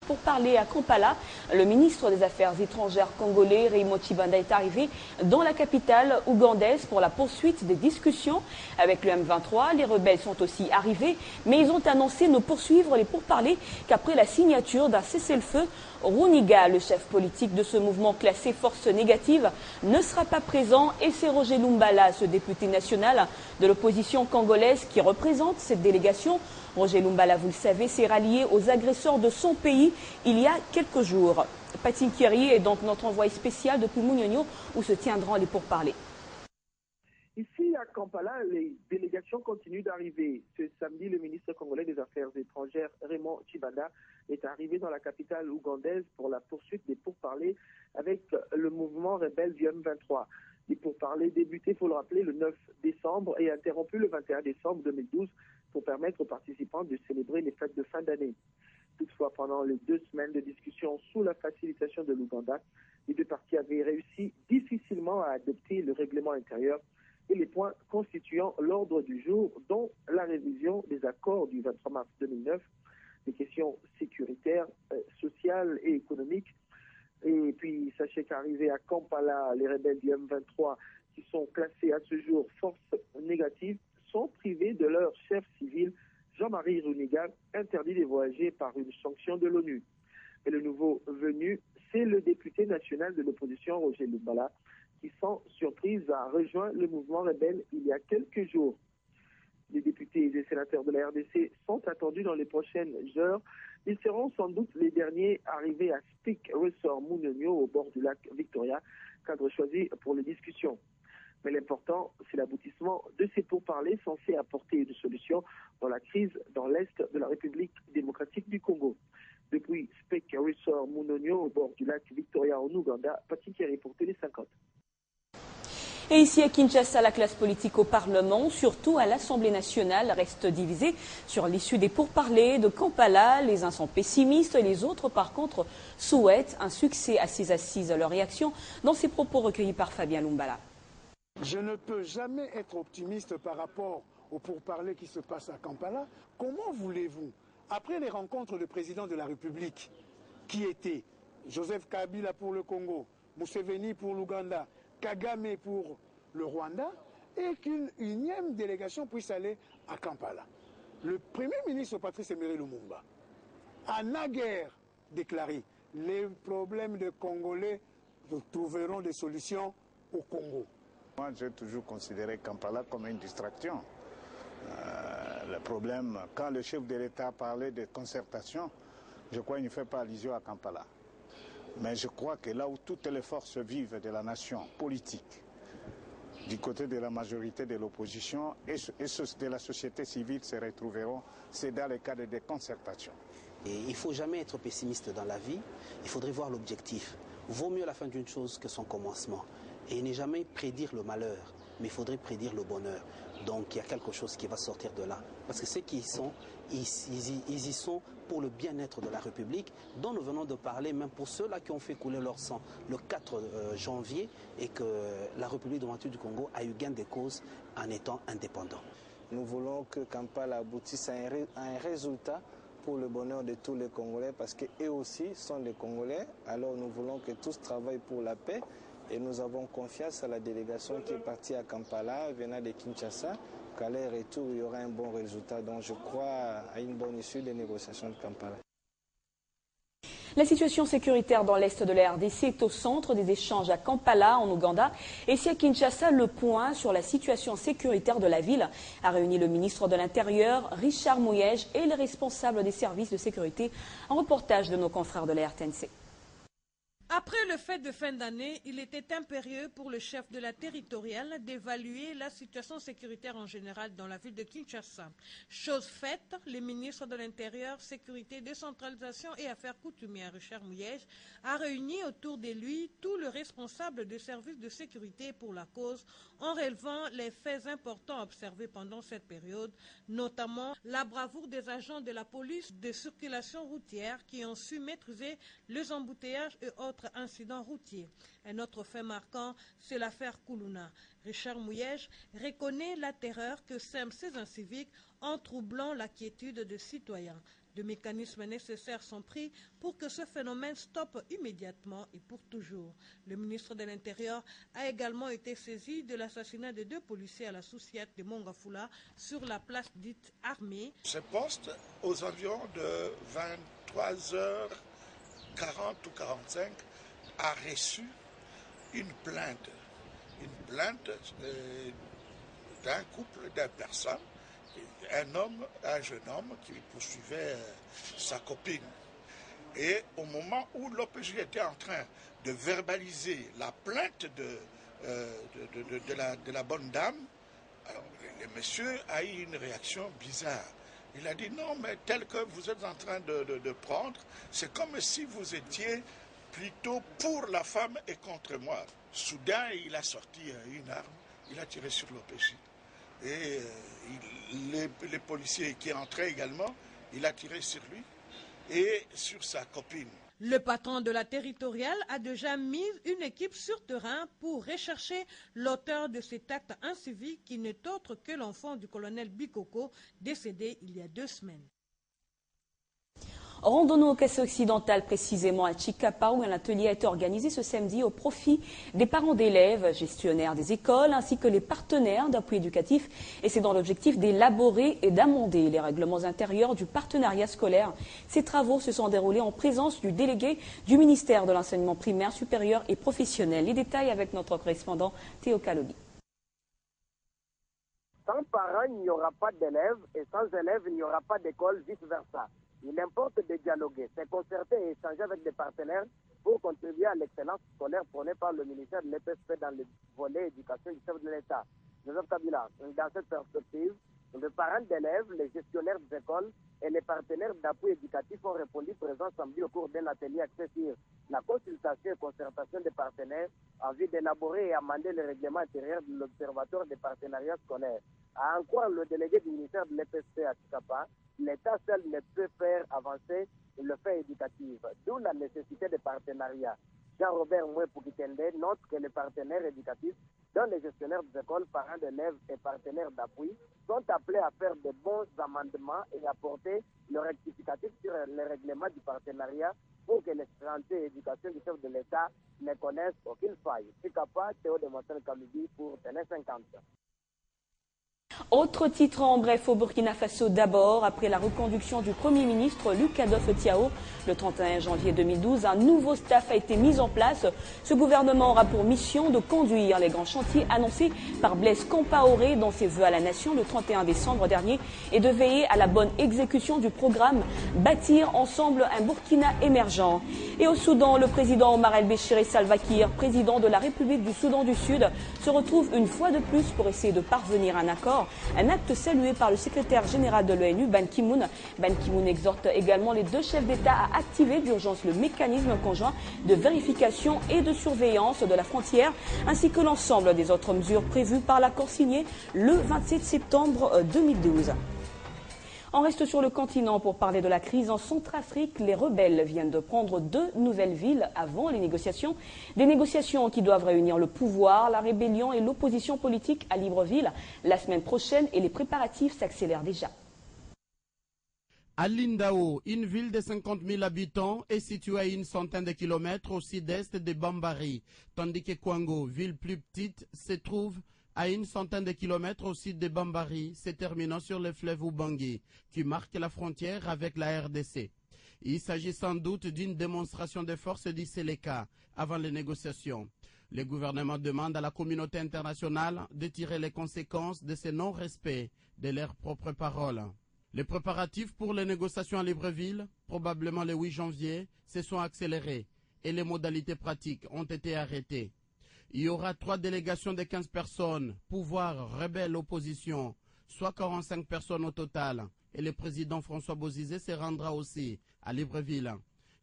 Pour parler à Kampala, le ministre des Affaires étrangères congolais, Raymond Tshibanda, est arrivé dans la capitale ougandaise pour la poursuite des discussions avec le M23. Les rebelles sont aussi arrivés, mais ils ont annoncé ne poursuivre les pourparlers qu'après la signature d'un cessez-le-feu. Runiga, le chef politique de ce mouvement classé force négative, ne sera pas présent et c'est Roger Lumbala, ce député national de l'opposition congolaise qui représente cette délégation. Roger Lumbala, vous le savez, s'est rallié aux agresseurs de son pays il y a quelques jours. Patin Kiri est donc notre envoyé spécial depuis Mouniogno où se tiendront les pourparlers. Ici à Kampala, les délégations continuent d'arriver. Ce samedi, le ministre congolais des Affaires étrangères, Raymond Tshibanda, est arrivé dans la capitale ougandaise pour la poursuite des pourparlers avec le mouvement rebelle du M23. Les pourparlers débutaient, il faut le rappeler, le 9 décembre et interrompus le 21 décembre 2012 pour permettre aux participants de célébrer les fêtes de fin d'année. Toutefois, pendant les 2 semaines de discussion sous la facilitation de l'Ouganda, les deux parties avaient réussi difficilement à adopter le règlement intérieur et les points constituant l'ordre du jour, dont la révision des accords du 23 mars 2009, des questions sécuritaires, sociales et économiques. Et puis, sachez qu'arrivés à Kampala, les rebelles du M23, qui sont classés à ce jour force négative, sont privés de leur chef civil, Jean-Marie Runiga, interdit de voyager par une sanction de l'ONU. Et le nouveau venu, c'est le député national de l'opposition, Roger Lumbala, qui, sans surprise, a rejoint le mouvement rebelle il y a quelques jours. Les députés et sénateurs de la RDC sont attendus dans les prochaines heures. Ils seront sans doute les derniers arrivés à Speak Resort Mouniogno au bord du lac Victoria, cadre choisi pour les discussions. Mais l'important, c'est l'aboutissement de ces pourparlers censés apporter une solution dans la crise dans l'est de la République démocratique du Congo. Depuis Speak Resort Mouniogno au bord du lac Victoria en Ouganda, Patin Kiri pour Télé 50. Et ici à Kinshasa, la classe politique au Parlement, surtout à l'Assemblée nationale, reste divisée sur l'issue des pourparlers de Kampala. Les uns sont pessimistes, les autres, par contre, souhaitent un succès à ces assises. Leur réaction dans ces propos recueillis par Fabien Lumbala. Je ne peux jamais être optimiste par rapport aux pourparlers qui se passent à Kampala. Comment voulez-vous, après les rencontres du président de la République, qui étaient Joseph Kabila pour le Congo, Museveni pour l'Ouganda, Kagame pour le Rwanda, et qu'une unième délégation puisse aller à Kampala. Le Premier ministre Patrice Emery Lumumba a naguère déclaré « Les problèmes des Congolais trouveront des solutions au Congo ». Moi, j'ai toujours considéré Kampala comme une distraction. Le problème, quand le chef de l'État parlait de concertation, je crois qu'il ne fait pas allusion à Kampala. Mais je crois que là où toutes les forces vives de la nation politique, du côté de la majorité de l'opposition et de la société civile se retrouveront, c'est dans le cadre des concertations. Et il ne faut jamais être pessimiste dans la vie, il faudrait voir l'objectif. Vaut mieux la fin d'une chose que son commencement. Et ne jamais prédire le malheur, mais il faudrait prédire le bonheur. Donc il y a quelque chose qui va sortir de là. Parce que ceux qui y sont, ils y sont pour le bien-être de la République, dont nous venons de parler, même pour ceux-là qui ont fait couler leur sang le 4 janvier, et que la République démocratique du Congo a eu gain de cause en étant indépendant. Nous voulons que Kampala aboutisse à un résultat pour le bonheur de tous les Congolais, parce qu'eux aussi sont des Congolais. Alors nous voulons que tous travaillent pour la paix. Et nous avons confiance à la délégation qui est partie à Kampala, venant de Kinshasa, qu'à leur retour, il y aura un bon résultat. Donc je crois à une bonne issue des négociations de Kampala. La situation sécuritaire dans l'est de la RDC est au centre des échanges à Kampala, en Ouganda. Et ici à Kinshasa, le point sur la situation sécuritaire de la ville a réuni le ministre de l'Intérieur, Richard Mouyej, et les responsables des services de sécurité. Un reportage de nos confrères de la RTNC. Après le fête de fin d'année, il était impérieux pour le chef de la territoriale d'évaluer la situation sécuritaire en général dans la ville de Kinshasa. Chose faite, le ministre de l'Intérieur, Sécurité, Décentralisation et Affaires coutumières, Richard Mouyej, a réuni autour de lui tous les responsables des services de sécurité pour la cause en relevant les faits importants observés pendant cette période, notamment la bravoure des agents de la police de circulation routière qui ont su maîtriser les embouteillages et autres incidents routiers. Un autre fait marquant, c'est l'affaire Koulouna. Richard Mouyej reconnaît la terreur que sèment ces inciviques en troublant la quiétude des citoyens. De mécanismes nécessaires sont pris pour que ce phénomène stoppe immédiatement et pour toujours. Le ministre de l'Intérieur a également été saisi de l'assassinat de 2 policiers à la Soussiette de Mongafula sur la place dite Armée. Ce poste, aux environs de 23h40 ou 45, a reçu une plainte d'un couple de personnes, un jeune homme qui poursuivait sa copine. Et au moment où l'OPJ était en train de verbaliser la plainte de la bonne dame, alors, le monsieur a eu une réaction bizarre. Il a dit non, mais tel que vous êtes en train de prendre, c'est comme si vous étiez plutôt pour la femme et contre moi. Soudain, il a sorti une arme, il a tiré sur l'OPJ. Et les policiers qui entraient également, il a tiré sur lui et sur sa copine. Le patron de la territoriale a déjà mis une équipe sur terrain pour rechercher l'auteur de cet acte incivique qui n'est autre que l'enfant du colonel Bikoko, décédé il y a 2 semaines. Rendons-nous au Kassai occidental, précisément à Chikapa, où un atelier a été organisé ce samedi au profit des parents d'élèves, gestionnaires des écoles, ainsi que les partenaires d'appui éducatif. Et c'est dans l'objectif d'élaborer et d'amender les règlements intérieurs du partenariat scolaire. Ces travaux se sont déroulés en présence du délégué du ministère de l'enseignement primaire, supérieur et professionnel. Les détails avec notre correspondant Théo Kaloli. Sans parents, il n'y aura pas d'élèves, et sans élèves, il n'y aura pas d'école, vice-versa. Il importe de dialoguer, de concerter et échanger avec des partenaires pour contribuer à l'excellence scolaire prônée par le ministère de l'EPSP dans le volet éducation du chef de l'État, Joseph Kabila. Dans cette perspective, les parents d'élèves, les gestionnaires des écoles et les partenaires d'appui éducatif ont répondu présents samedi au cours d'un atelier axé sur la consultation et concertation des partenaires en vue d'élaborer et amender le règlement intérieur de l'Observatoire des partenariats scolaires. À en croire le délégué du ministère de l'EPSP à Chikapa, l'État seul ne peut faire avancer le fait éducatif, d'où la nécessité de partenariats. Jean-Robert Moué-Poukitende note que les partenaires éducatifs, dont les gestionnaires des écoles, parents d'élèves et partenaires d'appui, sont appelés à faire de bons amendements et apporter le rectificatif sur le règlement du partenariat pour que les santé et éducation du chef de l'État ne connaissent aucune faille. Chikapa, Théo de Montel-Kaloubi pour Télé 50. Autre titre en bref au Burkina Faso d'abord, après la reconduction du Premier ministre Luc Adolphe Thiaw le 31 janvier 2012, un nouveau staff a été mis en place. Ce gouvernement aura pour mission de conduire les grands chantiers annoncés par Blaise Compaoré dans ses vœux à la nation le 31 décembre dernier et de veiller à la bonne exécution du programme Bâtir ensemble un Burkina émergent. Et au Soudan, le président Omar el-Béchir et Salva Kiir, président de la République du Soudan du Sud, se retrouvent une fois de plus pour essayer de parvenir à un accord. Un acte salué par le secrétaire général de l'ONU, Ban Ki-moon. Ban Ki-moon exhorte également les 2 chefs d'État à activer d'urgence le mécanisme conjoint de vérification et de surveillance de la frontière, ainsi que l'ensemble des autres mesures prévues par l'accord signé le 27 septembre 2012. On reste sur le continent pour parler de la crise en Centrafrique. Les rebelles viennent de prendre 2 nouvelles villes avant les négociations. Des négociations qui doivent réunir le pouvoir, la rébellion et l'opposition politique à Libreville la semaine prochaine et les préparatifs s'accélèrent déjà. Alindao, une ville de 50 000 habitants, est située à une centaine de kilomètres au sud-est de Bambari, tandis que Kwango, ville plus petite, se trouve à une centaine de kilomètres au sud de Bambari, se terminant sur le fleuve Ubangi, qui marque la frontière avec la RDC. Il s'agit sans doute d'une démonstration de force du Séléka avant les négociations. Le gouvernement demande à la communauté internationale de tirer les conséquences de ce non-respect de leurs propres paroles. Les préparatifs pour les négociations à Libreville, probablement le 8 janvier, se sont accélérés et les modalités pratiques ont été arrêtées. Il y aura 3 délégations de 15 personnes, pouvoir, rebelle, opposition, soit 45 personnes au total. Et le président François Bozizé se rendra aussi à Libreville.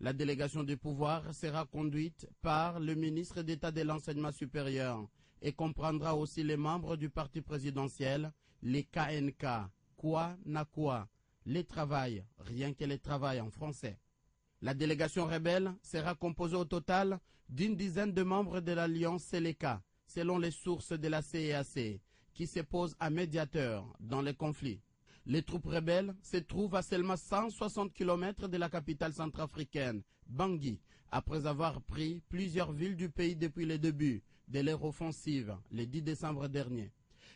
La délégation du pouvoir sera conduite par le ministre d'État de l'Enseignement supérieur et comprendra aussi les membres du parti présidentiel, les KNK, quoi na quoi, les travail, rien que les travail en français. La délégation rebelle sera composée au total d'une dizaine de membres de l'Alliance Séléka, selon les sources de la CEAC, qui se pose à médiateur dans les conflits. Les troupes rebelles se trouvent à seulement 160 km de la capitale centrafricaine, Bangui, après avoir pris plusieurs villes du pays depuis le début de leur offensive, le 10 décembre dernier.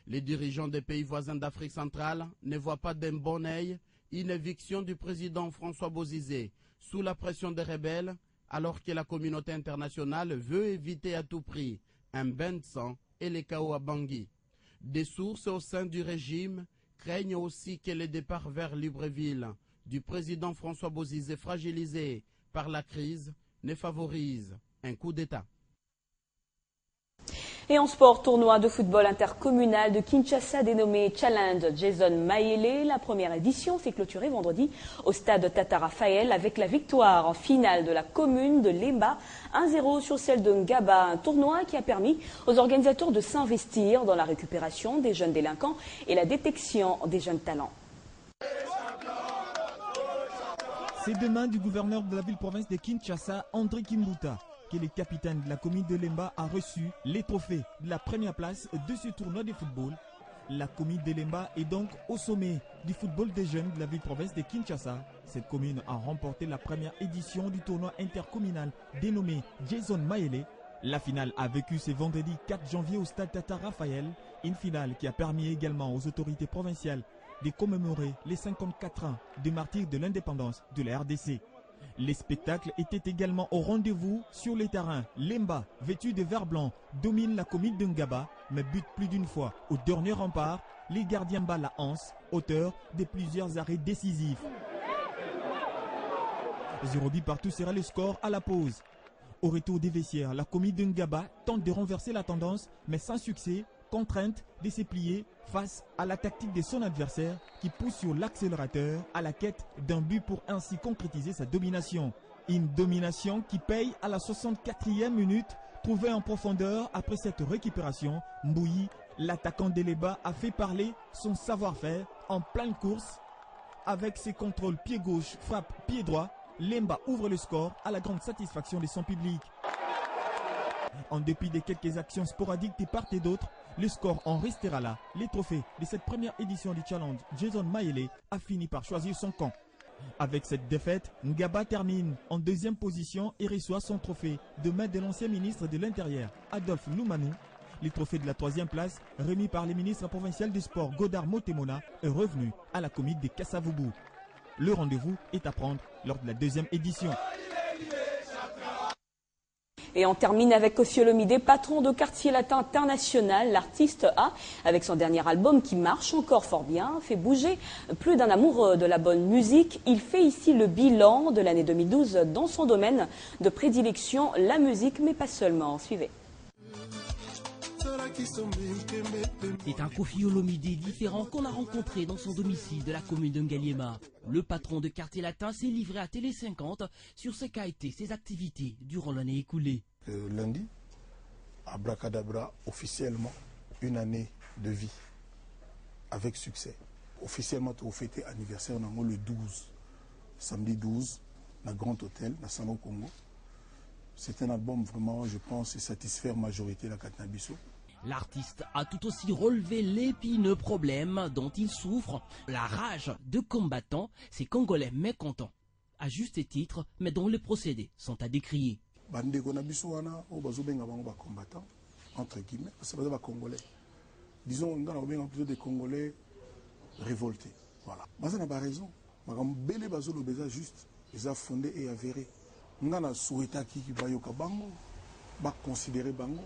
Les dirigeants des pays voisins d'Afrique centrale ne voient pas d'un bon œil une éviction du président François Bozizé sous la pression des rebelles, alors que la communauté internationale veut éviter à tout prix un bain de sang et les chaos à Bangui. Des sources au sein du régime craignent aussi que le départ vers Libreville du président François Bozizé, fragilisé par la crise, ne favorise un coup d'État. Et en sport, tournoi de football intercommunal de Kinshasa dénommé Challenge Jason Mayele. La première édition s'est clôturée vendredi au stade Tata Raphaël avec la victoire en finale de la commune de Lemba 1-0 sur celle de Ngaba. Un tournoi qui a permis aux organisateurs de s'investir dans la récupération des jeunes délinquants et la détection des jeunes talents. C'est demain du gouverneur de la ville-province de Kinshasa, André Kimbuta, que le capitaine de la commune de Lemba a reçu les trophées de la première place de ce tournoi de football. La commune de Lemba est donc au sommet du football des jeunes de la ville-province de Kinshasa. Cette commune a remporté la première édition du tournoi intercommunal dénommé Jason Mayele. La finale a vécu ce vendredi 4 janvier au stade Tata Raphaël, une finale qui a permis également aux autorités provinciales de commémorer les 54 ans des martyrs de l'indépendance de la RDC. Les spectacles étaient également au rendez-vous sur les terrains. Lemba, vêtu de vert blanc, domine la commune de Ngaba, mais bute plus d'une fois au dernier rempart. Les gardiens battent la Anse, auteur de plusieurs arrêts décisifs. 0 but partout sera le score à la pause. Au retour des vestiaires, la commune de Ngaba tente de renverser la tendance, mais sans succès, contrainte de se plier face à la tactique de son adversaire qui pousse sur l'accélérateur à la quête d'un but pour ainsi concrétiser sa domination. Une domination qui paye à la 64e minute, trouvée en profondeur après cette récupération. Mbouyi, l'attaquant de Lemba, a fait parler son savoir-faire en pleine course. Avec ses contrôles pied gauche, frappe pied droit, Lemba ouvre le score à la grande satisfaction de son public. En dépit de quelques actions sporadiques de part et d'autre, le score en restera là. Les trophées de cette première édition du Challenge Jason Mayele a fini par choisir son camp. Avec cette défaite, Ngaba termine en deuxième position et reçoit son trophée de main de l'ancien ministre de l'Intérieur, Adolphe Loumanou. Les trophées de la troisième place, remis par le ministre provincial du sport Godard Motemona, est revenu à la commune de Kassavubu. Le rendez-vous est à prendre lors de la deuxième édition. Et on termine avec Koffi Olomide, patron de Quartier Latin International. L'artiste a, avec son dernier album qui marche encore fort bien, fait bouger plus d'un amoureux de la bonne musique. Il fait ici le bilan de l'année 2012 dans son domaine de prédilection, la musique, mais pas seulement. Suivez. C'est un Koffi Olomide différent qu'on a rencontré dans son domicile de la commune de Ngaliema. Le patron de Quartier Latin s'est livré à Télé 50 sur ce qu'a été ses activités durant l'année écoulée. Lundi, abracadabra, officiellement, une année de vie, avec succès. Officiellement, tu as fêté anniversaire le 12, samedi 12, dans le Grand Hôtel, dans Salon Congo. C'est un album vraiment, je pense, satisfaire la majorité de la Katnabiso. L'artiste a tout aussi relevé l'épineux problème dont il souffre, la rage de combattants, ces Congolais mécontents, à juste titre, mais dont les procédés sont à décrier. Entre guillemets, parce que c'est des Congolais. Disons, on a plutôt des Congolais révoltés. Voilà. Mais ça n'a pas raison. Bele Bazolo Beza juste, ils ont fondé et avéré. On a souhaité qui va yoka bango, va considérer bango.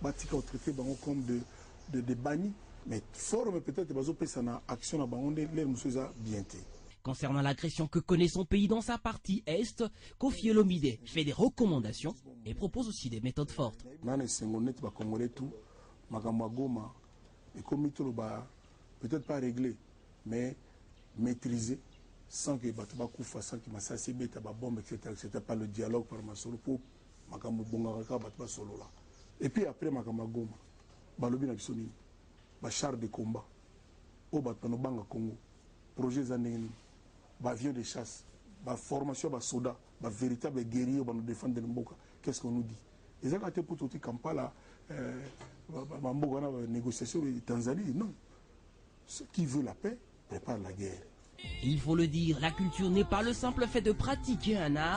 Batika traité bango comme de bannis, mais forme peut-être bazo pesa na action na bango les monsieur a bien été. Concernant l'agression que connaît son pays dans sa partie est, Koffi Olomide fait des recommandations et propose aussi des méthodes fortes. Nane sengonet ba congolais tout, makamwa goma et comme peut-être pas réglé, mais maîtrisé sans que batba kufa sans que masasi beta ba bombe etc. Pas le dialogue par ma solo pour makamwa bongaka batba solo là. Et puis après, Makamagoma, Balobi Nabisoni, char de combat, au Batmanobanga Congo, projet Zaneni, avion de chasse, formation de soldats, véritable guerrier pour nous défendre le Mboka. Qu'est-ce qu'on nous dit? Et ça, quand pour tout Kampala, négociation de Tanzanie, non. Ceux qui veulent la paix, prépare la guerre. Il faut le dire, la culture n'est pas le simple fait de pratiquer un art.